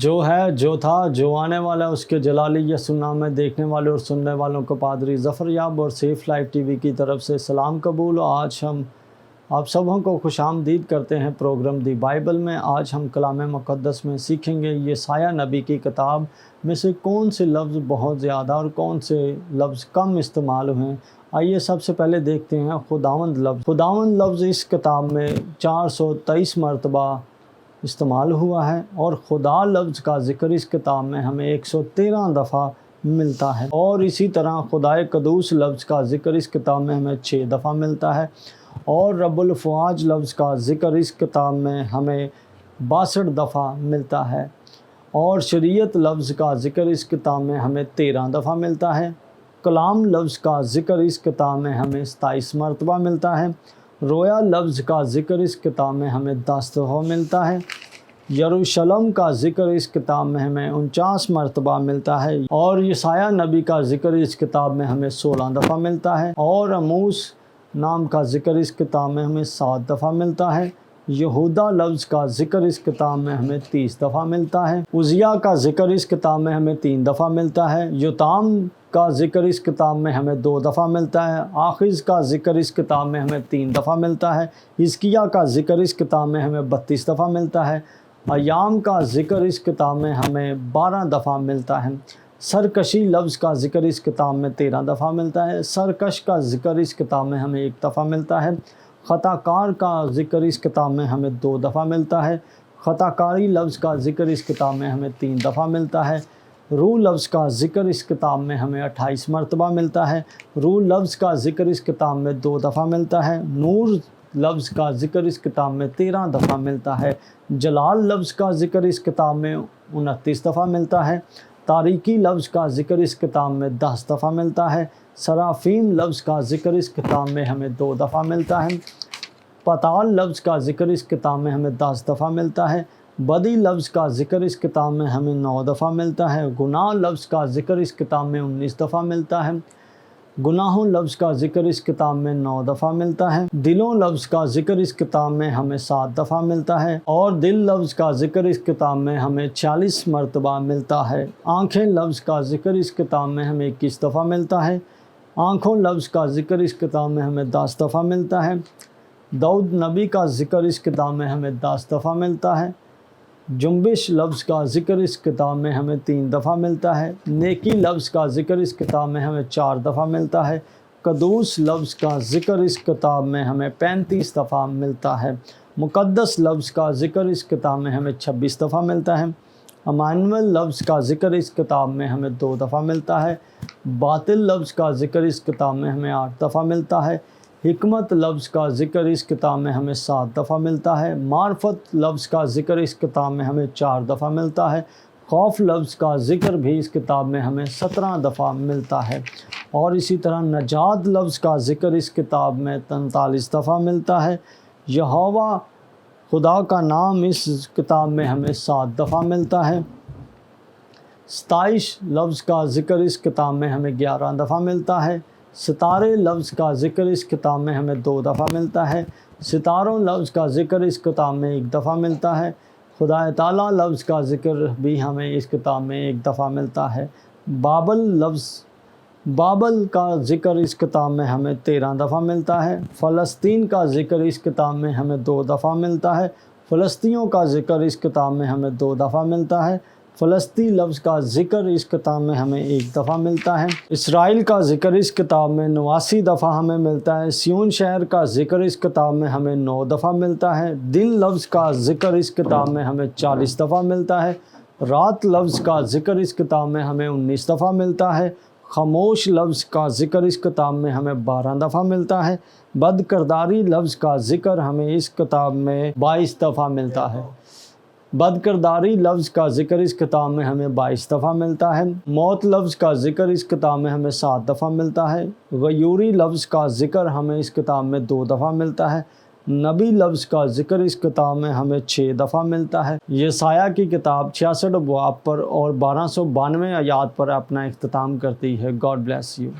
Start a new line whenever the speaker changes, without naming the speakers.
جو ہے، جو تھا، جو آنے والا، اس کے جلالی یسوع نام میں دیکھنے والے اور سننے والوں کو پادری ظفر یاب اور سیف لائف ٹی وی کی طرف سے سلام قبول۔ آج ہم آپ سبوں کو خوش آمدید کرتے ہیں پروگرام دی بائبل میں۔ آج ہم کلام مقدس میں سیکھیں گے یسایہ نبی کی کتاب میں سے کون سے لفظ بہت زیادہ اور کون سے لفظ کم استعمال ہوئے۔ آئیے سب سے پہلے دیکھتے ہیں خداوند لفظ۔ خداوند لفظ اس کتاب میں 423 مرتبہ استعمال ہوا ہے، اور خدا لفظ کا ذکر اس کتاب میں ہمیں 113 دفعہ ملتا ہے، اور اسی طرح خدائے قدوس لفظ کا ذکر اس کتاب میں ہمیں 6 دفعہ ملتا ہے، اور رب الفواج لفظ کا ذکر اس کتاب میں ہمیں 62 دفعہ ملتا ہے، اور شریعت لفظ کا ذکر اس کتاب میں ہمیں 13 دفعہ ملتا ہے۔ کلام لفظ کا ذکر اس کتاب میں ہمیں 27 مرتبہ ملتا ہے۔ رویا لفظ کا ذکر اس کتاب میں ہمیں 10 دفعہ ملتا ہے۔ یروشلم کا ذکر اس کتاب میں ہمیں 49 مرتبہ ملتا ہے، اور یسایہ نبی کا ذکر اس کتاب میں ہمیں 16 دفعہ ملتا ہے، اور عموس نام کا ذکر اس کتاب میں ہمیں 7 دفعہ ملتا ہے۔ یہودا لفظ کا ذکر اس کتاب میں ہمیں 30 دفعہ ملتا ہے۔ عزیہ کا ذکر اس کتاب میں ہمیں 3 دفعہ ملتا ہے۔ یوتام کا ذکر اس کتاب میں ہمیں 2 دفعہ ملتا ہے۔ آخز کا ذکر اس کتاب میں ہمیں 3 دفعہ ملتا ہے۔ حزقیہ کا ذکر اس کتاب میں ہمیں 32 دفعہ ملتا ہے۔ ایام کا ذکر اس کتاب میں ہمیں 12 دفعہ ملتا ہے۔ سرکشی لفظ کا ذکر اس کتاب میں 13 دفعہ ملتا ہے۔ سرکش کا ذکر اس کتاب میں ہمیں 1 دفعہ ملتا ہے۔ خطا کار کا ذکر اس کتاب میں ہمیں 2 دفعہ ملتا ہے۔ خطا کاری لفظ کا ذکر اس کتاب میں ہمیں 3 دفعہ ملتا ہے۔ روح لفظ کا ذکر اس کتاب میں ہمیں 28 مرتبہ ملتا ہے۔ روح لفظ کا ذکر اس کتاب میں 2 دفعہ ملتا ہے۔ نور لفظ کا ذکر اس کتاب میں 13 دفعہ ملتا ہے۔ جلال لفظ کا ذکر اس کتاب میں 29 دفعہ ملتا ہے۔ تاریکی لفظ کا ذکر اس کتاب میں 10 دفعہ ملتا ہے۔ سرافیم لفظ کا ذکر اس کتاب میں ہمیں 2 دفعہ ملتا ہے۔ پتال لفظ کا ذکر اس کتاب میں ہمیں 10 دفعہ ملتا ہے۔ بدی لفظ کا ذکر اس کتاب میں ہمیں 9 دفعہ ملتا ہے۔ گناہ لفظ کا ذکر اس کتاب میں 19 دفعہ ملتا ہے۔ گناہوں لفظ کا ذکر اس کتاب میں 9 دفعہ ملتا ہے۔ دلوں لفظ کا ذکر اس کتاب میں ہمیں 7 دفعہ ملتا ہے، اور دل لفظ کا ذکر اس کتاب میں ہمیں 40 مرتبہ ملتا ہے۔ آنکھیں لفظ کا ذکر اس کتاب میں ہمیں 21 دفعہ ملتا ہے۔ آنکھوں لفظ کا ذکر اس کتاب میں ہمیں 10 دفعہ ملتا ہے۔ داؤد نبی کا ذکر اس کتاب میں ہمیں 10 دفعہ ملتا ہے۔ جنبش لفظ کا ذکر اس کتاب میں ہمیں 3 دفعہ ملتا ہے۔ نیکی لفظ کا ذکر اس کتاب میں ہمیں 4 دفعہ ملتا ہے۔ قدوس لفظ کا ذکر اس کتاب میں ہمیں 35 دفعہ ملتا ہے۔ مقدس لفظ کا ذکر اس کتاب میں ہمیں 26 دفعہ ملتا ہے۔ امانویل لفظ کا ذکر اس کتاب میں ہمیں 2 دفعہ ملتا ہے۔ باطل لفظ کا ذکر اس کتاب میں ہمیں 8 دفعہ ملتا ہے۔ حکمت لفظ کا ذکر اس کتاب میں ہمیں 7 دفعہ ملتا ہے۔ معرفت لفظ کا ذکر اس کتاب میں ہمیں 4 دفعہ ملتا ہے۔ خوف لفظ کا ذکر بھی اس کتاب میں ہمیں 17 دفعہ ملتا ہے، اور اسی طرح نجات لفظ کا ذکر اس کتاب میں 43 دفعہ ملتا ہے۔ یہوہ خدا کا نام اس کتاب میں ہمیں 7 دفعہ ملتا ہے۔ ستائش لفظ کا ذکر اس کتاب میں ہمیں 11 دفعہ ملتا ہے۔ ستارے لفظ کا ذکر اس کتاب میں ہمیں 2 دفعہ ملتا ہے۔ ستاروں لفظ کا ذکر اس کتاب میں 1 دفعہ ملتا ہے۔ خدا تعالیٰ لفظ کا ذکر بھی ہمیں اس کتاب میں 1 دفعہ ملتا ہے۔ بابل کا ذکر اس کتاب میں ہمیں 13 دفعہ ملتا ہے۔ فلسطین کا ذکر اس کتاب میں ہمیں 2 دفعہ ملتا ہے۔ فلسطینیوں کا ذکر اس کتاب میں ہمیں 2 دفعہ ملتا ہے۔ فلسطی لفظ کا ذکر اس کتاب میں ہمیں 1 دفعہ ملتا ہے۔ اسرائیل کا ذکر اس کتاب میں 89 دفعہ ہمیں ملتا ہے۔ سیون شہر کا ذکر اس کتاب میں ہمیں 9 دفعہ ملتا ہے۔ دن لفظ کا ذکر اس کتاب میں ہمیں 40 دفعہ ملتا ہے۔ رات لفظ کا ذکر اس کتاب میں ہمیں 19 دفعہ ملتا ہے۔ خاموش لفظ کا ذکر اس کتاب میں ہمیں 12 دفعہ ملتا ہے۔ بد کرداری لفظ کا ذکر ہمیں اس کتاب میں 22 دفعہ ملتا ہے۔ بد کرداری لفظ کا ذکر اس کتاب میں ہمیں 22 دفعہ ملتا ہے۔ موت لفظ کا ذکر اس کتاب میں ہمیں 7 دفعہ ملتا ہے۔ غیوری لفظ کا ذکر ہمیں اس کتاب میں 2 دفعہ ملتا ہے۔ نبی لفظ کا ذکر اس کتاب میں ہمیں 6 دفعہ ملتا ہے۔ یسایہ کی کتاب 66 ابواب پر اور 1292 آیات پر اپنا اختتام کرتی ہے۔ God bless you.